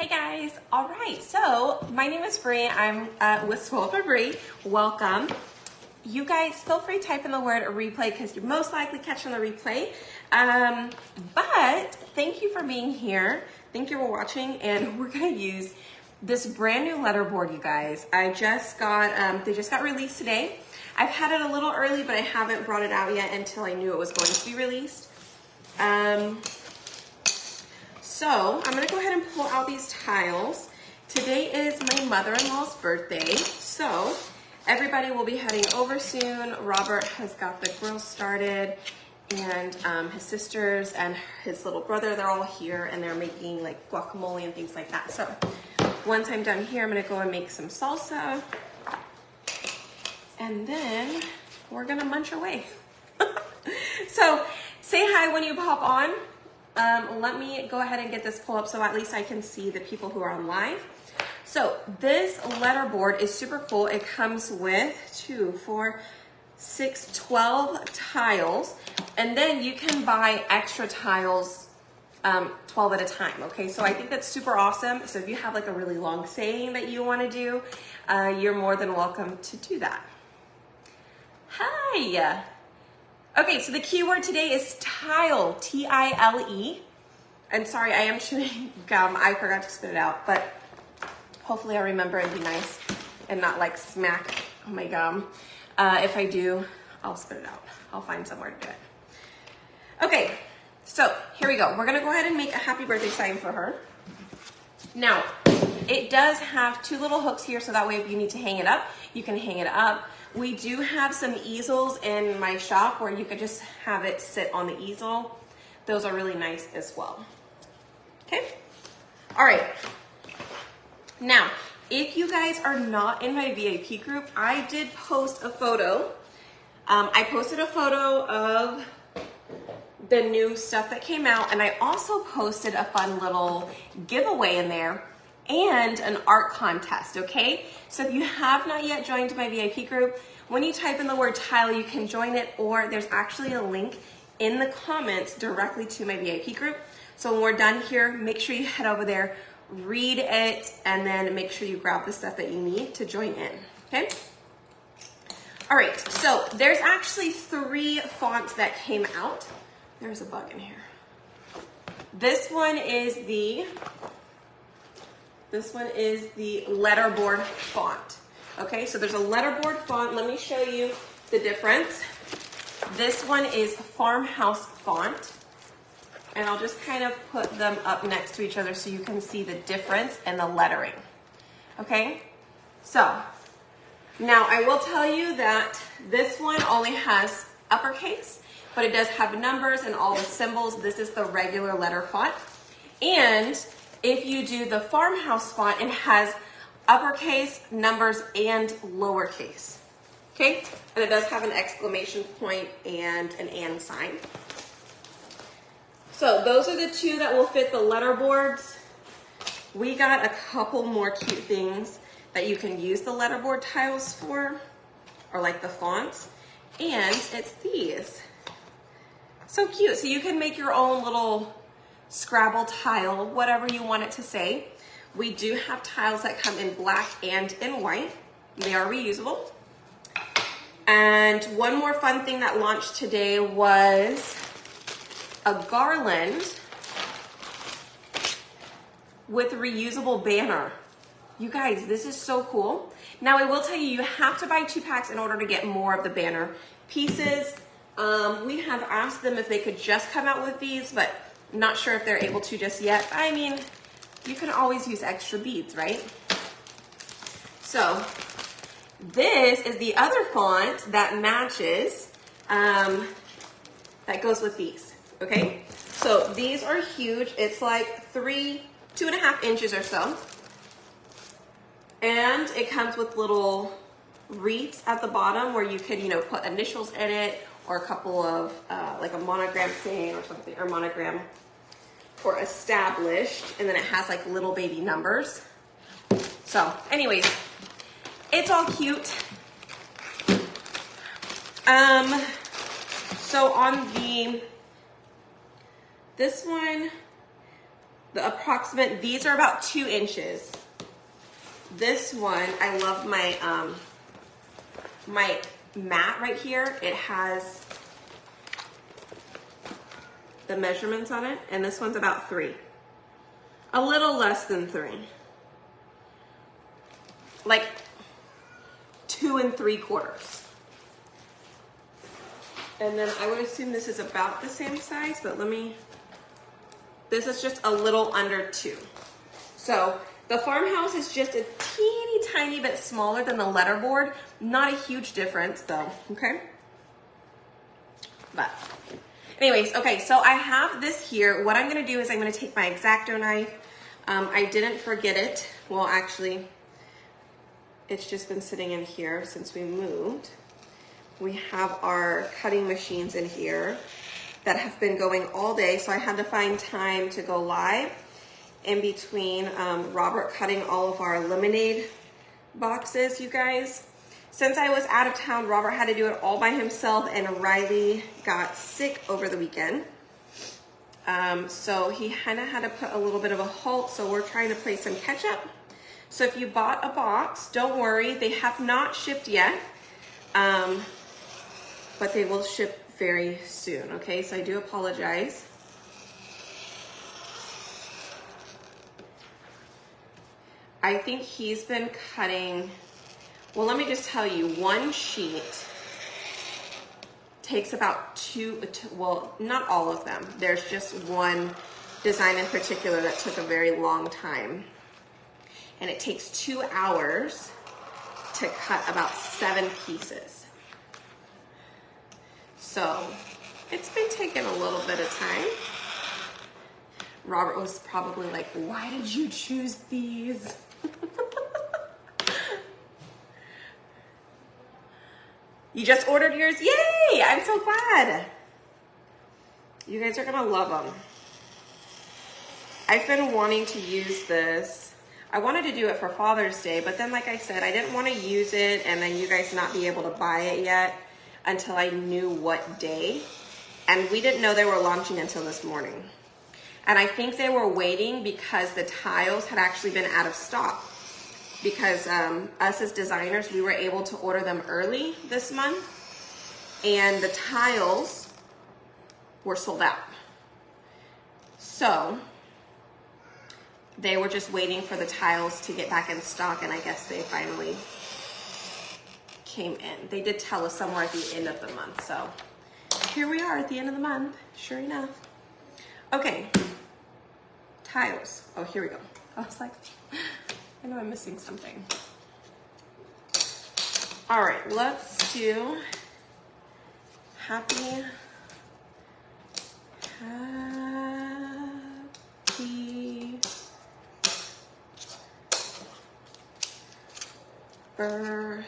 Guys, all right, so my name is Bree. I'm with Swole for Bree. Welcome. You guys feel free to type in the word replay because you're most likely catching the replay. But thank you for being here. Thank you for watching, and we're gonna use this brand new letterboard, you guys. I just got, they just got released today. I've had it a little early, but I haven't brought it out yet until I knew it was going to be released. So I'm gonna go ahead and pull out these tiles. Today is my mother-in-law's birthday, so everybody will be heading over soon. Robert has got the grill started, and his sisters and his little brother, they're all here, and they're making like guacamole and things like that. So once I'm done here, I'm gonna go and make some salsa, and then we're gonna munch away. So say hi when you pop on. Let me go ahead and get this pulled up so at least I can see the people who are on live. So this letterboard is super cool. It comes with 2, 4, 6, 12 tiles, and then you can buy extra tiles 12 at a time. Okay, so I think that's super awesome. So if you have like a really long saying that you want to do, you're more than welcome to do that. Hi. Okay, so the keyword today is tile, T-I-L-E. And sorry, I am chewing gum. I forgot to spit it out, but hopefully I remember and be nice and not like smack my gum. If I do, I'll spit it out. I'll find somewhere to do it. Okay, so here we go. We're gonna go ahead and make a happy birthday sign for her. Now, it does have 2 little hooks here, so that way if you need to hang it up, you can hang it up. We do have some easels in my shop where you could just have it sit on the easel. Those are really nice as well. Okay, all right. Now, if you guys are not in my VIP group, I did post a photo. I posted a photo of the new stuff that came out, and I also posted a fun little giveaway in there and an art contest, okay? So if you have not yet joined my VIP group, when you type in the word tile, you can join it, or there's actually a link in the comments directly to my VIP group. So when we're done here, make sure you head over there, read it, and then make sure you grab the stuff that you need to join in, okay? All right, so there's actually 3 fonts that came out. There's a bug in here. This one is the letterboard font. Okay, so there's a letterboard font. Let me show you the difference. This one is farmhouse font, and I'll just kind of put them up next to each other so you can see the difference in the lettering. Okay, so now I will tell you that this one only has uppercase, but it does have numbers and all the symbols. This is the regular letter font. And if you do the farmhouse font, it has uppercase, numbers, and lowercase. Okay? And it does have an exclamation point and an and sign. So those are the 2 that will fit the letterboards. We got a couple more cute things that you can use the letterboard tiles for, or like the fonts, and it's these. So cute. So you can make your own little Scrabble tile, whatever you want it to say. We do have tiles that come in black and in white. They are reusable. And one more fun thing that launched today was a garland with reusable banner. You guys, this is so cool. Now I will tell you, you have to buy 2 packs in order to get more of the banner pieces. We have asked them if they could just come out with these, but not sure if they're able to just yet. I mean, you can always use extra beads, right? So this is the other font that matches, that goes with these, okay? So these are huge. It's like 2.5 inches or so. And it comes with little wreaths at the bottom where you could, put initials in it, or a couple of, like a monogram thing or something, or monogram for established, and then it has like little baby numbers. So anyways, it's all cute. So on this one, the approximate, these are about 2 inches. This one, I love my, my mat right here. It has the measurements on it, and this one's about 3. A little less than 3. Like 2 3/4. And then I would assume this is about the same size, but this is just a little under 2. So the farmhouse is just a teeny tiny bit smaller than the letterboard. Not a huge difference though, okay? But anyways, okay, so I have this here. What I'm gonna do is I'm gonna take my X-Acto knife. I didn't forget it. Well, actually, it's just been sitting in here since we moved. We have our cutting machines in here that have been going all day, so I had to find time to go live in between Robert cutting all of our lemonade boxes, you guys. Since I was out of town, Robert had to do it all by himself, and Riley got sick over the weekend. So he kind of had to put a little bit of a halt, so we're trying to play some catch up. So if you bought a box, don't worry, they have not shipped yet, but they will ship very soon, okay? So I do apologize. I think he's been cutting, well, let me just tell you, one sheet takes about 2, well, not all of them. There's just one design in particular that took a very long time. And it takes 2 hours to cut about 7 pieces. So it's been taking a little bit of time. Robert was probably like, why did you choose these? You just ordered yours? Yay! I'm so glad. You guys are gonna love them. I've been wanting to use this. I wanted to do it for Father's Day, but then like I said, I didn't want to use it and then you guys not be able to buy it yet until I knew what day. And we didn't know they were launching until this morning. And I think they were waiting because the tiles had actually been out of stock. Because us as designers, we were able to order them early this month. And the tiles were sold out. So they were just waiting for the tiles to get back in stock, and I guess they finally came in. They did tell us somewhere at the end of the month, so here we are at the end of the month, sure enough. Okay, tiles. Oh, here we go. I was like, I know I'm missing something. All right, let's do happy birthday.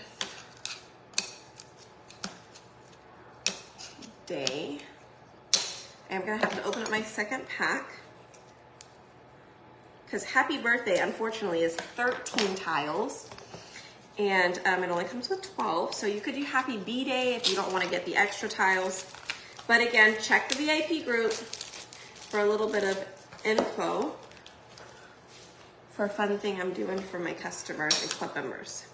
I'm gonna have to open up my second pack because happy birthday, unfortunately, is 13 tiles. And it only comes with 12. So you could do happy B-Day if you don't want to get the extra tiles. But again, check the VIP group for a little bit of info for a fun thing I'm doing for my customers and club members.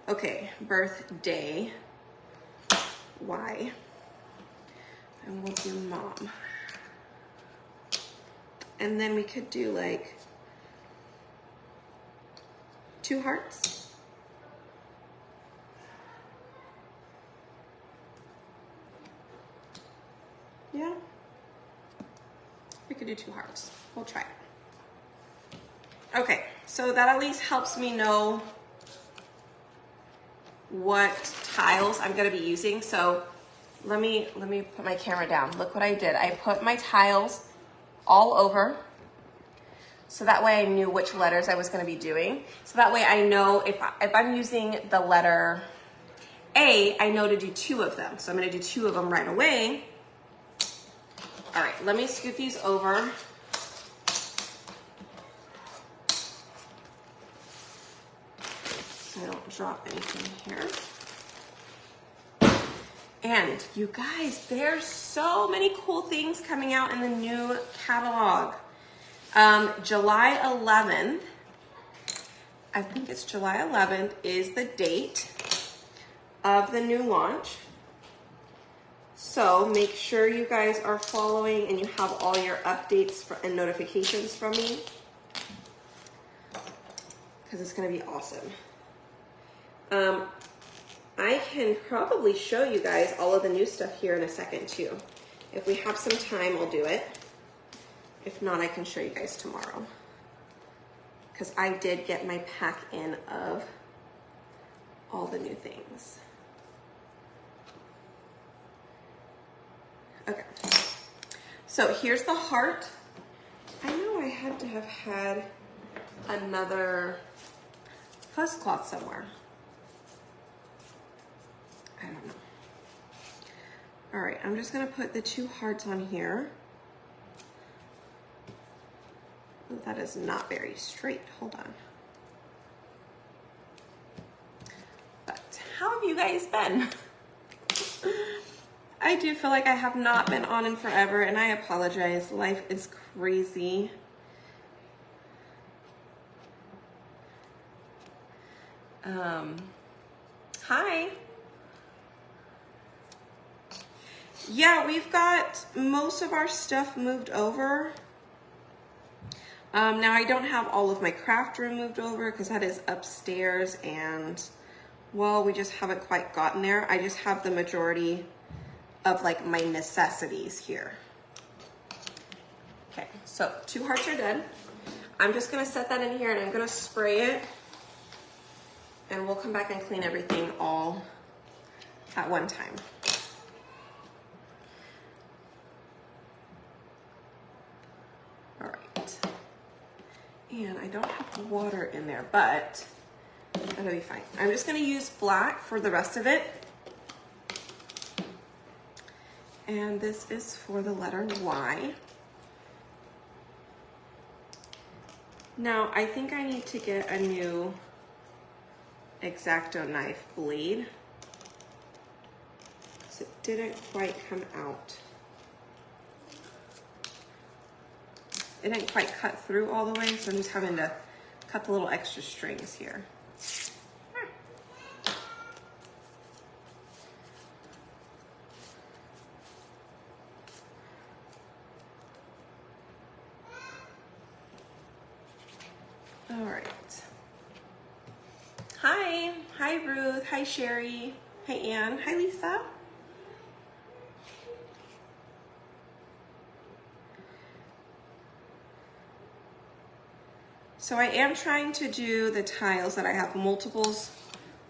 Okay, birthday, Y. And we'll do mom. And then we could do like 2 hearts. Yeah, we could do 2 hearts. We'll try it. Okay, so that at least helps me know what tiles I'm gonna be using. So let me put my camera down. Look what I did. I put my tiles all over, so that way I knew which letters I was gonna be doing. So that way I know if I'm using the letter A, I know to do 2 of them. So I'm gonna do 2 of them right away. All right, let me scoot these over. So I don't drop anything here. And you guys, there's so many cool things coming out in the new catalog. July 11th, I think it's July 11th is the date of the new launch. So make sure you guys are following and you have all your updates and notifications from me, because it's going to be awesome. I can probably show you guys all of the new stuff here in a second too. If we have some time, I'll do it. If not, I can show you guys tomorrow, because I did get my pack in of all the new things. Okay, so here's the heart. I know I had to have had another fuzz cloth somewhere. I don't know. All right, I'm just gonna put the two hearts on here. Ooh, that is not very straight, hold on. But how have you guys been? I do feel like I have not been on in forever, and I apologize. Life is crazy. Hi. Yeah, we've got most of our stuff moved over. Now I don't have all of my craft room moved over because that is upstairs, and well, we just haven't quite gotten there. I just have the majority of like my necessities here. Okay, so two hearts are done. I'm just gonna set that in here and I'm gonna spray it, and we'll come back and clean everything all at one time. All right. And I don't have water in there, but that'll be fine. I'm just gonna use black for the rest of it. And this is for the letter Y. Now, I think I need to get a new X-Acto knife blade, because it didn't quite come out. It didn't quite cut through all the way, so I'm just having to cut the little extra strings here. All right. Hi Ruth, hi Sherry, hi Ann, hi Lisa. So I am trying to do the tiles that I have multiples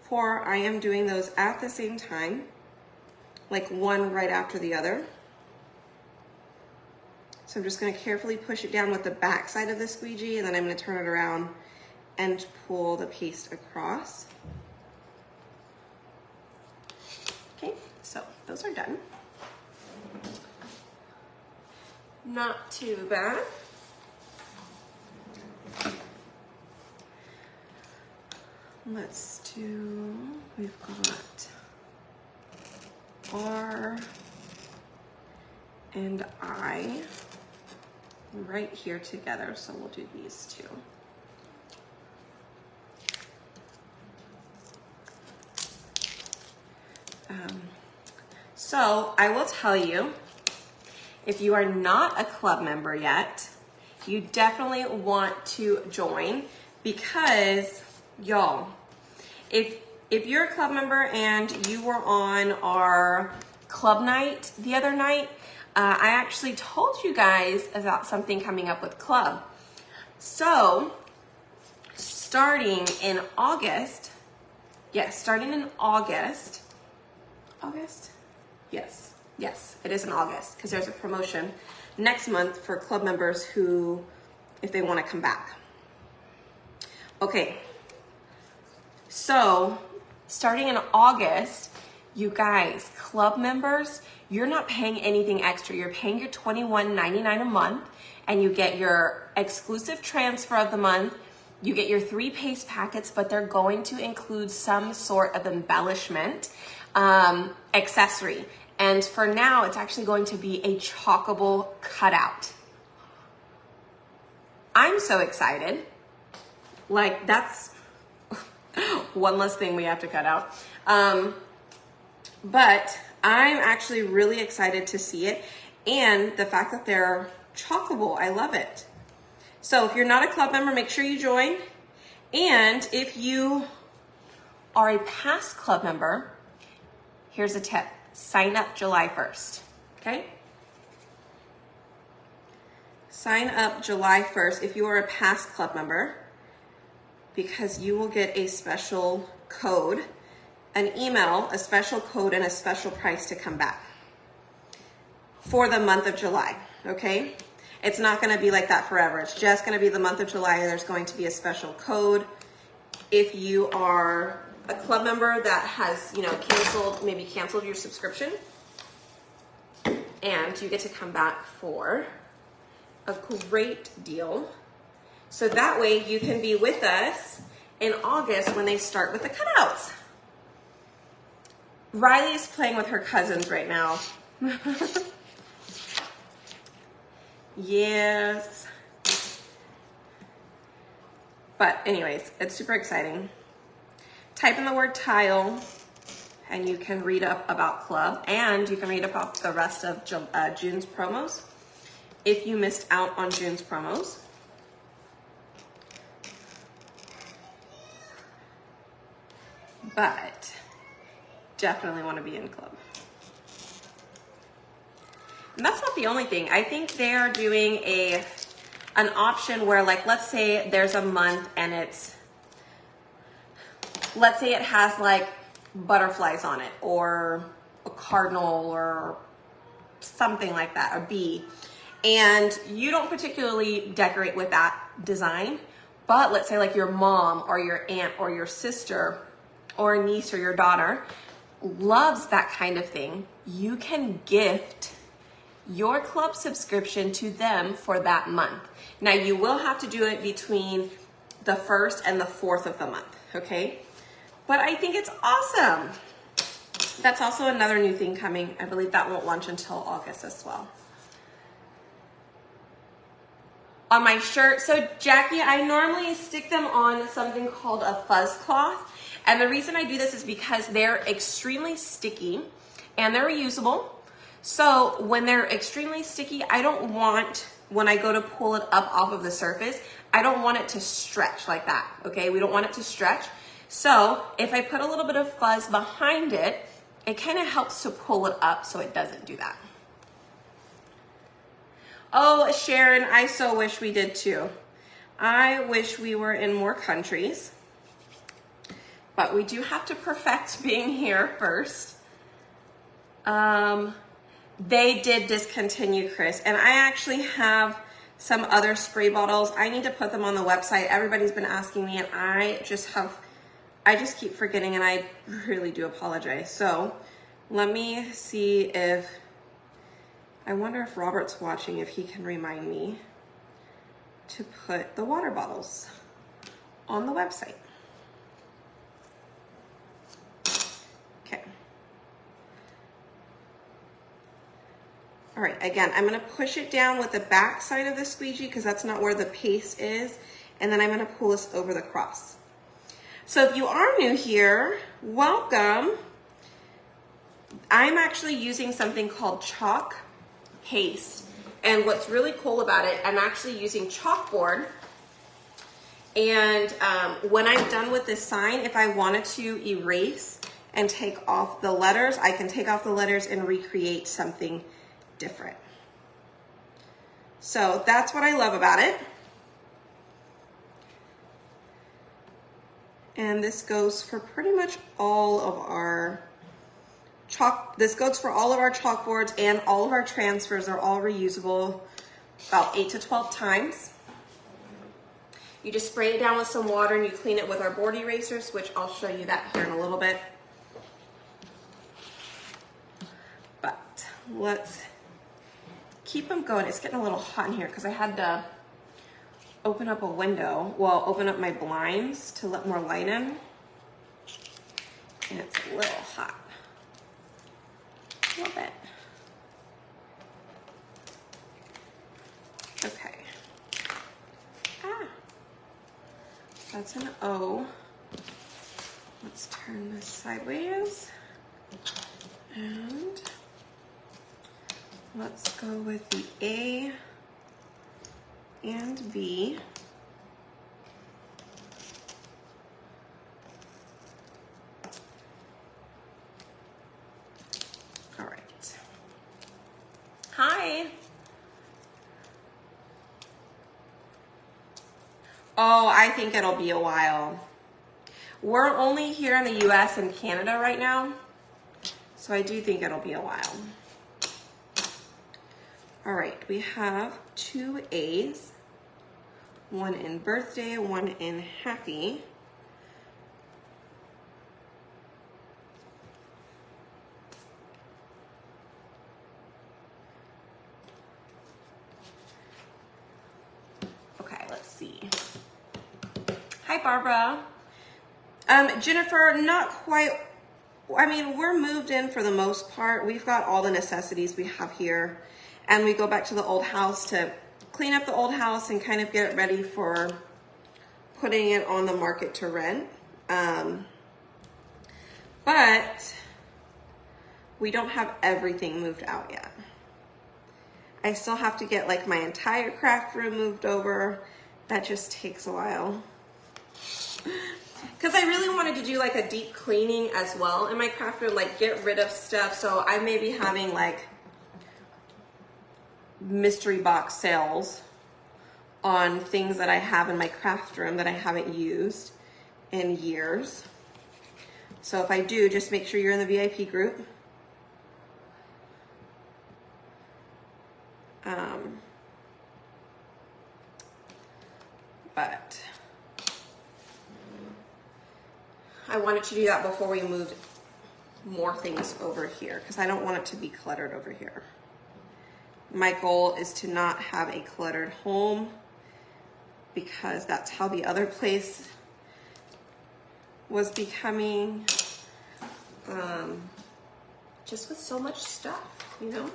for. I am doing those at the same time, like one right after the other. So I'm just gonna carefully push it down with the back side of the squeegee, and then I'm gonna turn it around and pull the paste across. Okay, so those are done. Not too bad. Let's do, we've got R and I right here together, so we'll do these two. So I will tell you, if you are not a club member yet, you definitely want to join, because y'all, if you're a club member and you were on our club night the other night, I actually told you guys about something coming up with club. So starting in August, yes, starting in August, yes, it is in August, because there's a promotion next month for club members who, if they want to come back. Okay, so starting in August, you guys, club members, you're not paying anything extra. You're paying your $21.99 a month, and you get your exclusive transfer of the month. You get your 3 paste packets, but they're going to include some sort of embellishment accessory. And for now, it's actually going to be a chalkable cutout. I'm so excited. Like, that's one less thing we have to cut out. But I'm actually really excited to see it. And the fact that they're chalkable, I love it. So if you're not a club member, make sure you join. And if you are a past club member, here's a tip. Sign up July 1st, okay? Sign up July 1st if you are a past club member, because you will get a special code, an email, a special code, and a special price to come back for the month of July, okay? It's not gonna be like that forever. It's just gonna be the month of July, and there's going to be a special code. If you are a club member that has, you know, maybe canceled your subscription, and you get to come back for a great deal. So that way you can be with us in August when they start with the cutouts. Riley is playing with her cousins right now. Yes. But anyways, it's super exciting. Type in the word tile and you can read up about club, and you can read about the rest of June's promos if you missed out on June's promos. But definitely want to be in club. And that's not the only thing. I think they are doing an option where, like, let's say there's a month and let's say it has like butterflies on it, or a cardinal, or something like that, a bee, and you don't particularly decorate with that design, but let's say like your mom or your aunt or your sister or a niece or your daughter loves that kind of thing, you can gift your club subscription to them for that month. Now you will have to do it between the 1st and the 4th of the month, okay? But I think it's awesome. That's also another new thing coming. I believe that won't launch until August as well. On my shirt, so Jackie, I normally stick them on something called a fuzz cloth. And the reason I do this is because they're extremely sticky and they're reusable. So when they're extremely sticky, I don't want, when I go to pull it up off of the surface, I don't want it to stretch like that, okay? We don't want it to stretch. So if I put a little bit of fuzz behind it, it kind of helps to pull it up so it doesn't do that. Oh, Sharon, I so wish we did too. I wish we were in more countries, but we do have to perfect being here first. They did discontinue, Chris, and I actually have some other spray bottles. I need to put them on the website. Everybody's been asking me, and I just keep forgetting, and I really do apologize. So let me see if, I wonder if Robert's watching, if he can remind me to put the water bottles on the website. Okay. All right, again, I'm gonna push it down with the back side of the squeegee because that's not where the paste is, and then I'm gonna pull this over the cross. So if you are new here, welcome. I'm actually using something called chalk paste. And what's really cool about it, I'm actually using chalkboard. And when I'm done with this sign, if I wanted to erase and take off the letters, I can take off the letters and recreate something different. So that's what I love about it. And this goes for pretty much all of our this goes for all of our chalkboards, and all of our transfers are all reusable about 8 to 12 times. You just spray it down with some water and you clean it with our board erasers, which I'll show you that here in a little bit. But let's keep them going. It's getting a little hot in here because I had to open up a window, well, open up my blinds to let more light in. And it's a little hot. A little bit. Okay. That's an O. Let's turn this sideways. And let's go with the A and B. All right. Hi. Oh, I think it'll be a while. We're only here in the US and Canada right now, so I do think it'll be a while. All right, we have 2 A's, one in birthday, one in happy. Okay, let's see. Hi, Barbara. Jennifer, not quite. I mean, we're moved in for the most part. We've got all the necessities we have here. And we go back to the old house to clean up the old house and kind of get it ready for putting it on the market to rent. But we don't have everything moved out yet. I still have to get like my entire craft room moved over. That just takes a while. Because I really wanted to do like a deep cleaning as well in my craft room, like get rid of stuff. So I may be having like mystery box sales on things that I have in my craft room that I haven't used in years. So if I do, just make sure you're in the VIP group. But I wanted to do that before we moved more things over here because I don't want it to be cluttered over here. My goal is to not have a cluttered home because that's how the other place was becoming, just with so much stuff, you know?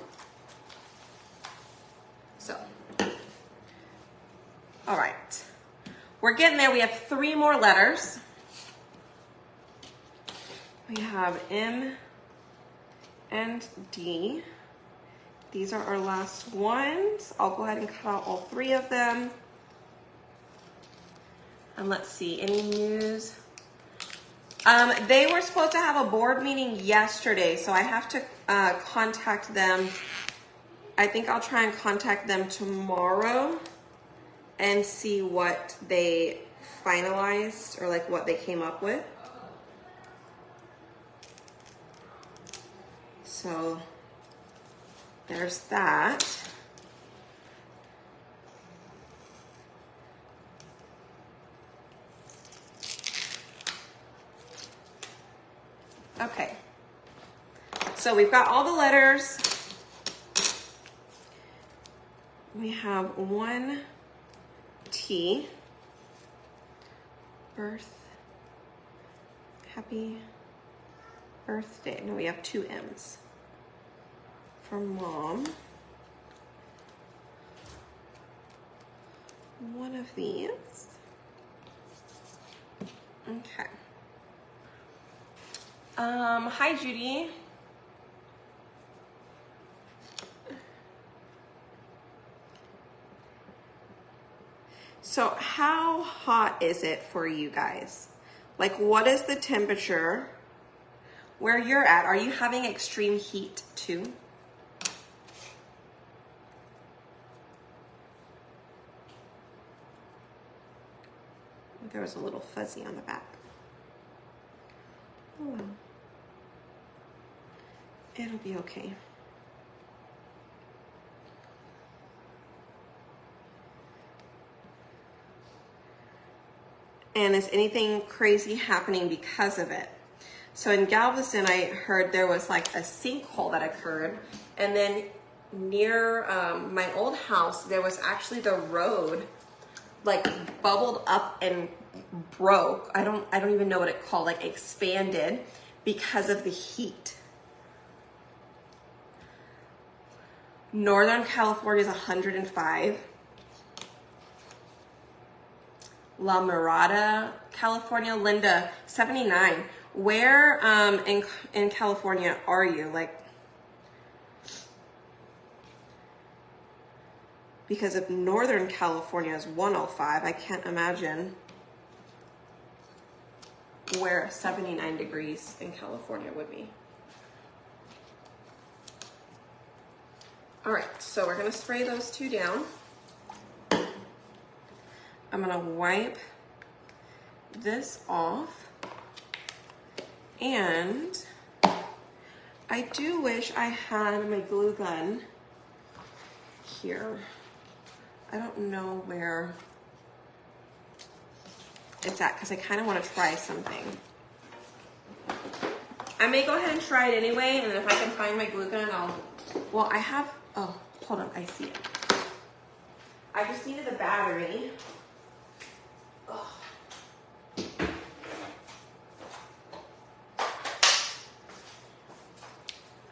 So, all right. We're getting there. We have 3 more letters. We have M and D. These are our last ones. I'll go ahead and cut out all 3 of them. And let's see, any news? They were supposed to have a board meeting yesterday, so I have to contact them. I think I'll try and contact them tomorrow and see what they finalized or like what they came up with. So there's that. Okay. So we've got all the letters. We have 1 T. Happy birthday. No, we have 2 M's. For mom. 1 of these. Okay. Hi, Judy. So how hot is it for you guys? Like, what is the temperature where you're at? Are you having extreme heat too? There was a little fuzzy on the back. Oh well. It'll be okay. And is anything crazy happening because of it? So in Galveston, I heard there was like a sinkhole that occurred, and then near my old house, there was actually the road like bubbled up and broke. I don't even know what it called, like expanded because of the heat. Northern California is 105. La Mirada, California. Linda, 79. Where in California are you? Like, because if Northern California is 105, I can't imagine where 79 degrees in California would be. All right, so we're gonna spray those two down. I'm gonna wipe this off. And I do wish I had my glue gun here. I don't know where it's at because I kind of want to try something. I may go ahead and try it anyway, and then if I can find my glue gun, well, I have, oh, hold on, I see it. I just needed the battery. Oh.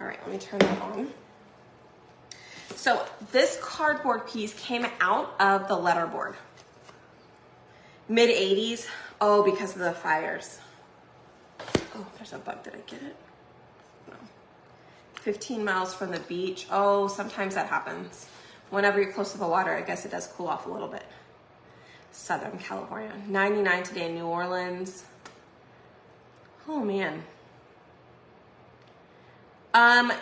All right, let me turn that on. So this cardboard piece came out of the letterboard. Mid 80s, oh, because of the fires. Oh, there's a bug, did I get it? No. 15 miles from the beach. Oh, sometimes that happens. Whenever you're close to the water, I guess it does cool off a little bit. Southern California, 99 today in New Orleans. Oh man.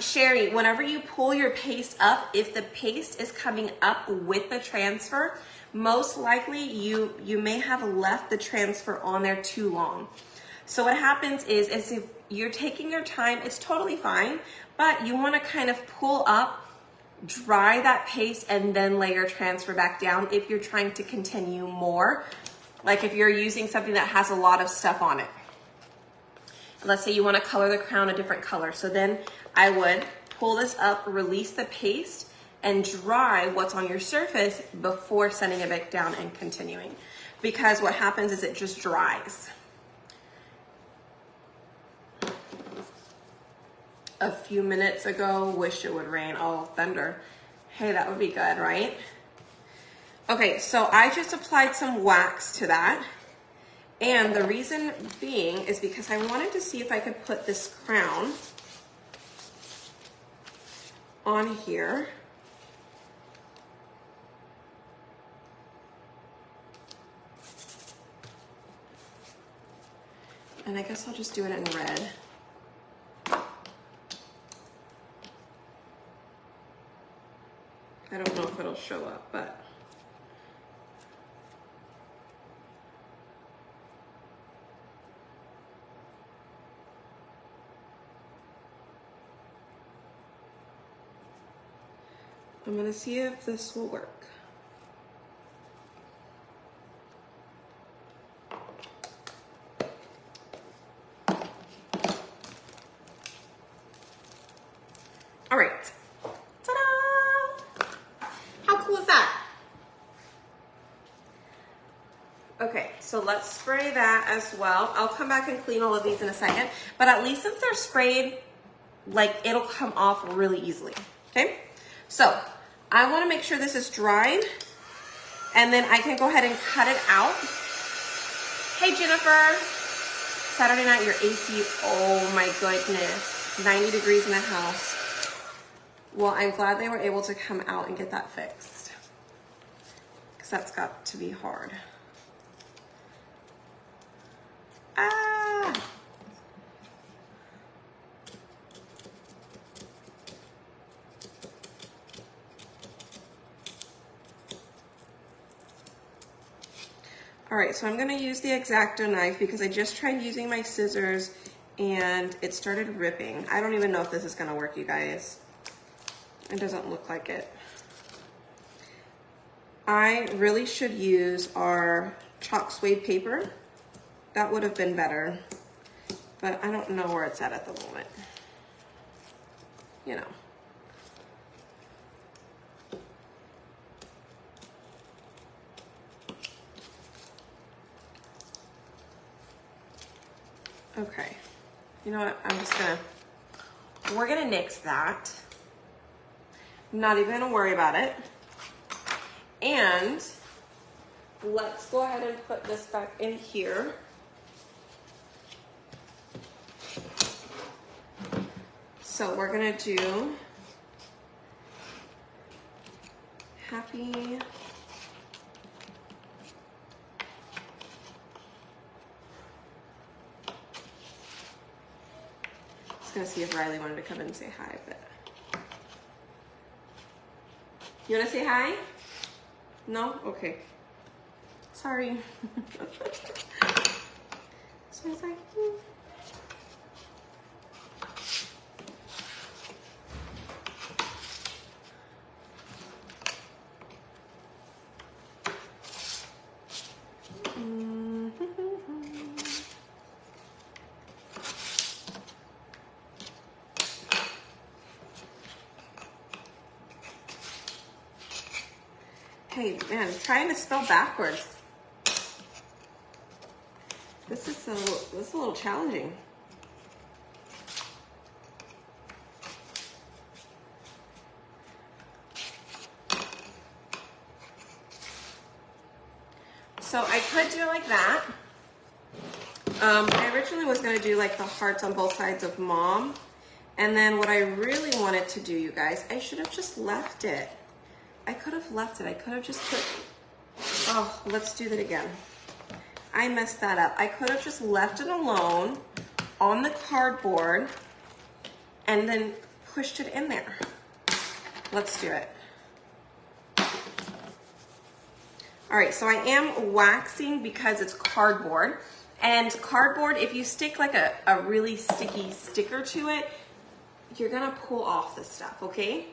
Sherry, whenever you pull your paste up, if the paste is coming up with the transfer, most likely you may have left the transfer on there too long. So what happens is if you're taking your time, it's totally fine, but you want to kind of pull up, dry that paste, and then lay your transfer back down if you're trying to continue more. Like if you're using something that has a lot of stuff on it. Let's say you want to color the crown a different color. So then I would pull this up, release the paste, and dry what's on your surface before sending it back down and continuing. Because what happens is it just dries. A few minutes ago, wish it would rain. Oh, thunder. Hey, that would be good, right? Okay, so I just applied some wax to that. And the reason being is because I wanted to see if I could put this crown on here. And I guess I'll just do it in red. I don't know if it'll show up, but I'm gonna see if this will work. All right, ta-da! How cool is that? Okay, so let's spray that as well. I'll come back and clean all of these in a second, but at least since they're sprayed, like it'll come off really easily, okay? So I wanna make sure this is dried, and then I can go ahead and cut it out. Hey Jennifer, Saturday night your AC, oh my goodness, 90 degrees in the house. Well, I'm glad they were able to come out and get that fixed, because that's got to be hard. Ah! All right, so I'm gonna use the X-Acto knife because I just tried using my scissors and it started ripping. I don't even know if this is gonna work, you guys. It doesn't look like it. I really should use our chalk suede paper. That would have been better, but I don't know where it's at the moment. You know. Okay, you know what, we're gonna nix that. Not even gonna worry about it. And let's go ahead and put this back in here. So we're gonna do happy gonna see if Riley wanted to come in and say hi, but you wanna say hi? No? Okay. Sorry. So I was like, hey man, trying to spell backwards. This is a little challenging. So I could do it like that. I originally was gonna do like the hearts on both sides of mom. And then what I really wanted to do, you guys, I should have just left it. I could have left it. I could have just put, oh, let's do that again. I messed that up. I could have just left it alone on the cardboard and then pushed it in there. Let's do it. All right, so I am waxing because it's cardboard. And cardboard, if you stick like a really sticky sticker to it, you're gonna pull off this stuff, okay?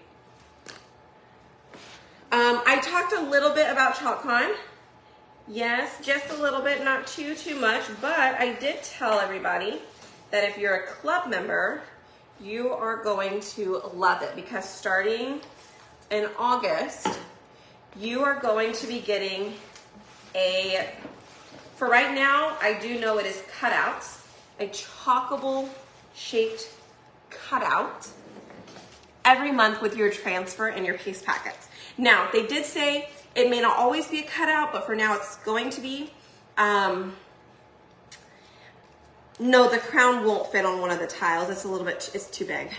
I talked a little bit about ChalkCon. Yes, just a little bit, not too much, but I did tell everybody that if you're a club member, you are going to love it because starting in August, you are going to be getting for right now, I do know it is cutouts, a chalkable shaped cutout every month with your transfer and your paste packets. Now, they did say it may not always be a cutout, but for now it's going to be. No, the crown won't fit on one of the tiles. It's too big.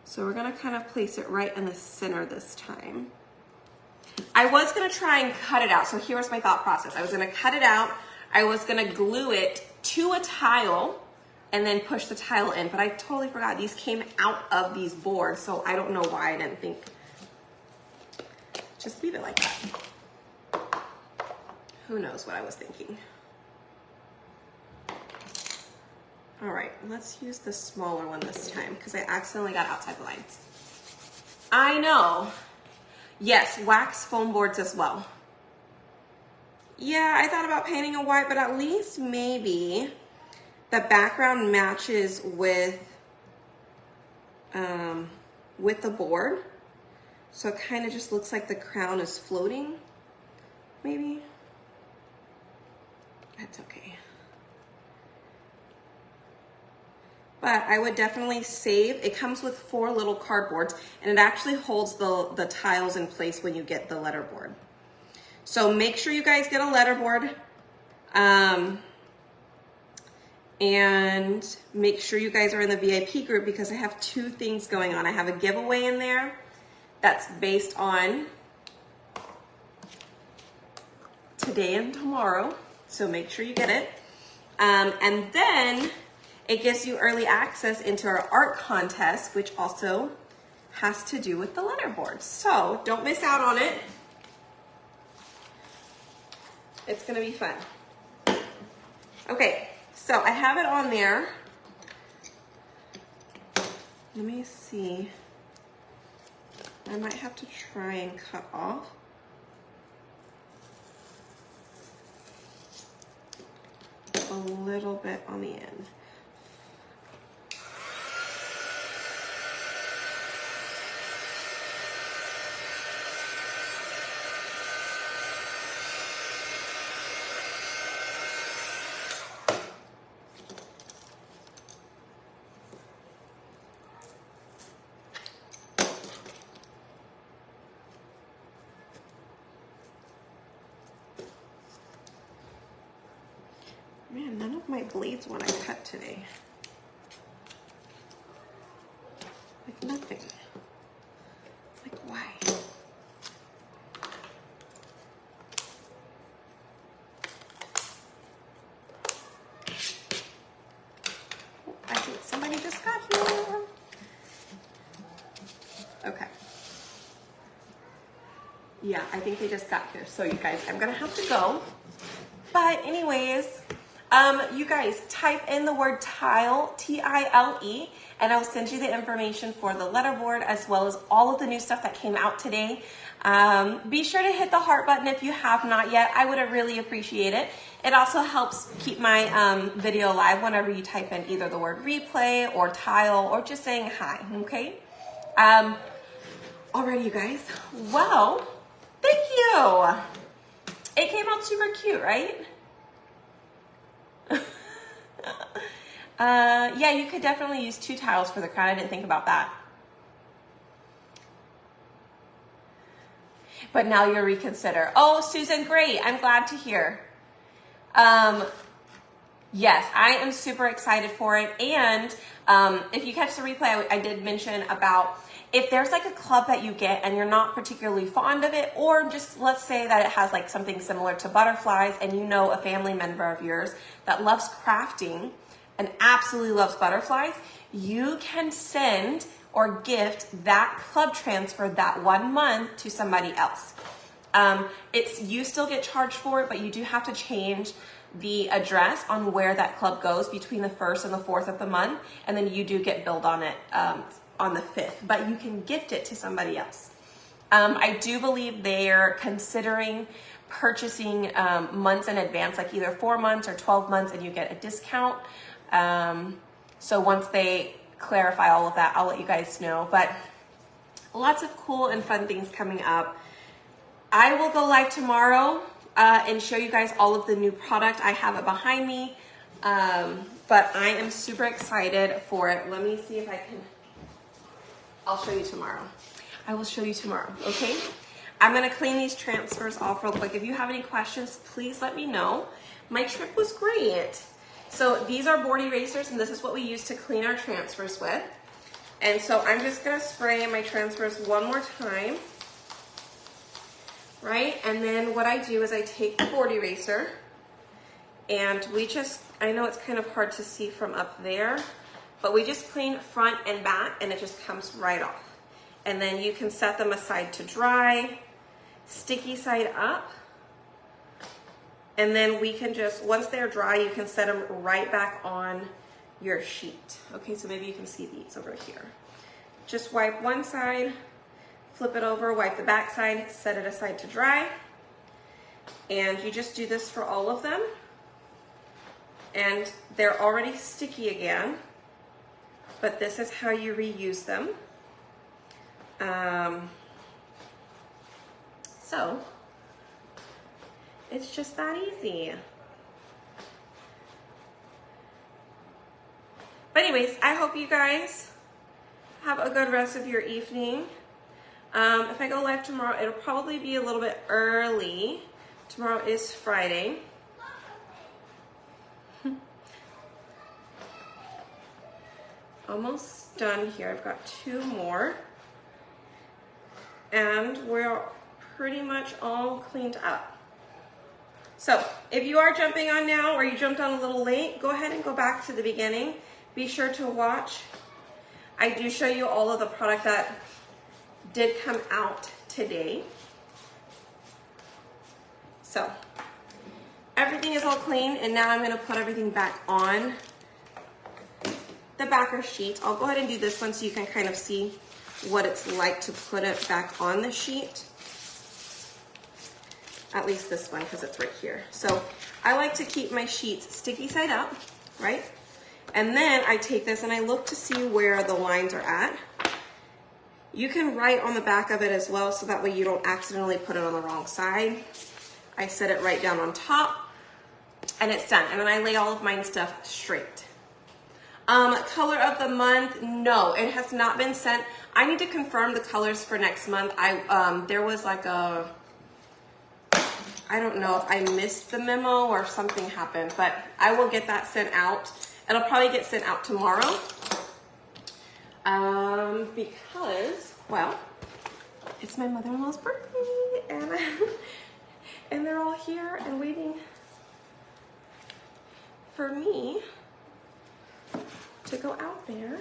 So we're gonna kind of place it right in the center this time. I was gonna try and cut it out. So here was my thought process. I was gonna cut it out. I was gonna glue it to a tile and then push the tile in, but I totally forgot. These came out of these boards, so I don't know why I didn't think. Just leave it like that. Who knows what I was thinking. All right, let's use the smaller one this time because I accidentally got outside the lines. I know. Yes, wax foam boards as well. Yeah, I thought about painting a white, but at least maybe the background matches with the board. So it kind of just looks like the crown is floating, maybe. That's okay. But I would definitely save. It comes with 4 little cardboards and it actually holds the tiles in place when you get the letterboard. So make sure you guys get a letterboard. And make sure you guys are in the VIP group because I have 2 things going on. I have a giveaway in there that's based on today and tomorrow. So make sure you get it. And then it gives you early access into our art contest, which also has to do with the letterboard. So don't miss out on it. It's gonna be fun. Okay, so I have it on there. Let me see. I might have to try and cut off. A little bit on the end. Man, none of my blades want to cut today. Like nothing. Like why? I think somebody just got here. Okay. Yeah, I think they just got here. So you guys, I'm gonna have to go. But anyways, you guys type in the word tile, T-I-L-E, and I'll send you the information for the letterboard as well as all of the new stuff that came out today. Be sure to hit the heart button if you have not yet. I would really appreciate it. It also helps keep my video alive whenever you type in either the word replay or tile or just saying hi, okay? Alright, you guys. Well, thank you. It came out super cute, right? Yeah, you could definitely use 2 tiles for the crown. I didn't think about that. But now you'll reconsider. Oh, Susan, great. I'm glad to hear. Yes, I am super excited for it. And if you catch the replay, I did mention about if there's like a club that you get and you're not particularly fond of it, or just let's say that it has like something similar to butterflies and you know a family member of yours that loves crafting and absolutely loves butterflies, you can send or gift that club transfer that 1 month to somebody else. You still get charged for it, but you do have to change the address on where that club goes between the 1st and the 4th of the month, and then you do get billed on it on the 5th, but you can gift it to somebody else. I do believe they're considering purchasing months in advance, like either 4 months or 12 months, and you get a discount. So once they clarify all of that, I'll let you guys know. But lots of cool and fun things coming up. I will go live tomorrow and show you guys all of the new product. I have it behind me, but I am super excited for it. Let me see if I can. I'll show you tomorrow. I will show you tomorrow, okay? I'm gonna clean these transfers off real quick. If you have any questions, please let me know. My trip was great. So these are board erasers, and this is what we use to clean our transfers with. And so I'm just gonna spray my transfers one more time, right? And then what I do is I take the board eraser, and I know it's kind of hard to see from up there, but we just clean front and back, and it just comes right off. And then you can set them aside to dry, sticky side up. And then we can just, once they're dry, you can set them right back on your sheet. Okay, so maybe you can see these over here. Just wipe one side, flip it over, wipe the back side, set it aside to dry. And you just do this for all of them. And they're already sticky again, but this is how you reuse them. So it's just that easy. But anyways, I hope you guys have a good rest of your evening. If I go live tomorrow, it'll probably be a little bit early. Tomorrow is Friday. Almost done here. I've got 2 more. And we're pretty much all cleaned up. So if you are jumping on now or you jumped on a little late, go ahead and go back to the beginning. Be sure to watch. I do show you all of the product that did come out today. So everything is all clean, and now I'm going to put everything back on the backer sheet. I'll go ahead and do this one so you can kind of see what it's like to put it back on the sheet. At least this one, because it's right here. So I like to keep my sheets sticky side up, right? And then I take this and I look to see where the lines are at. You can write on the back of it as well, so that way you don't accidentally put it on the wrong side. I set it right down on top, and it's done. And then I lay all of my stuff straight. Color of the month, no, it has not been sent. I need to confirm the colors for next month. There was like a I don't know if I missed the memo or something happened, but I will get that sent out. It'll probably get sent out tomorrow. Because, well, it's my mother-in-law's birthday, and they're all here and waiting for me to go out there.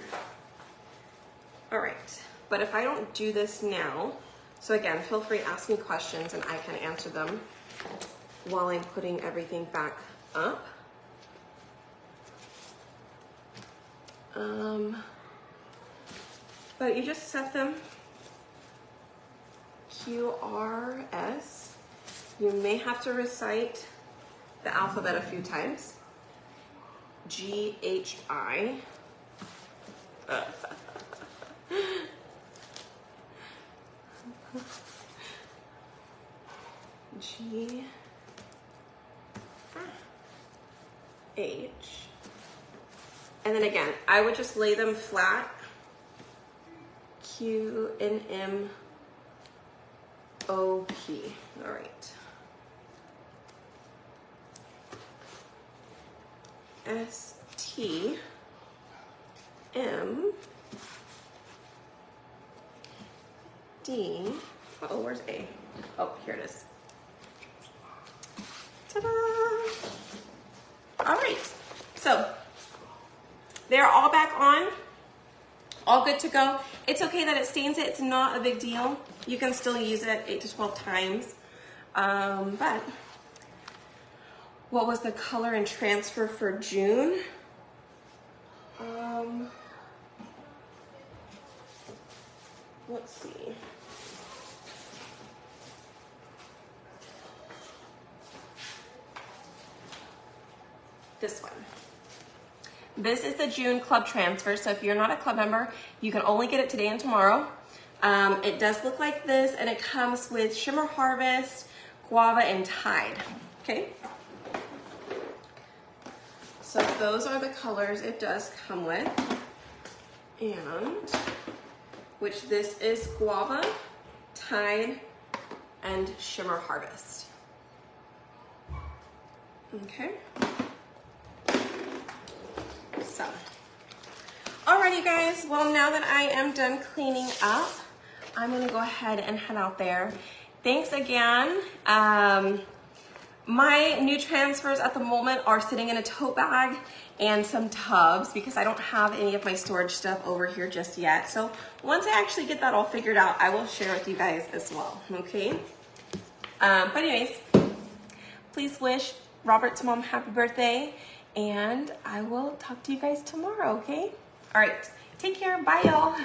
All right, but if I don't do this now, so again, feel free to ask me questions and I can answer them while I'm putting everything back up. But you just set them QRS. You may have to recite the alphabet a few times. GHI. G H, and then again I would just lay them flat. Q N M O P. All right. S T M D. Uh-oh, where's A? Oh, here it is. Ta-da! All right, so they're all back on, all good to go. It's okay that it stains it. It's not a big deal. You can still use it 8 to 12 times. But what was the color and transfer for June? Let's see. This one. This is the June club transfer. So if you're not a club member, you can only get it today and tomorrow. It does look like this, and it comes with Shimmer Harvest, Guava, and Tide. Okay. So those are the colors it does come with. And which this is Guava, Tide, and Shimmer Harvest. Okay. So, alrighty guys, well now that I am done cleaning up, I'm gonna go ahead and head out there. Thanks again. My new transfers at the moment are sitting in a tote bag and some tubs because I don't have any of my storage stuff over here just yet. So once I actually get that all figured out, I will share with you guys as well, okay? But anyways, please wish Robert's mom happy birthday, and I will talk to you guys tomorrow, okay? All right, take care, bye y'all.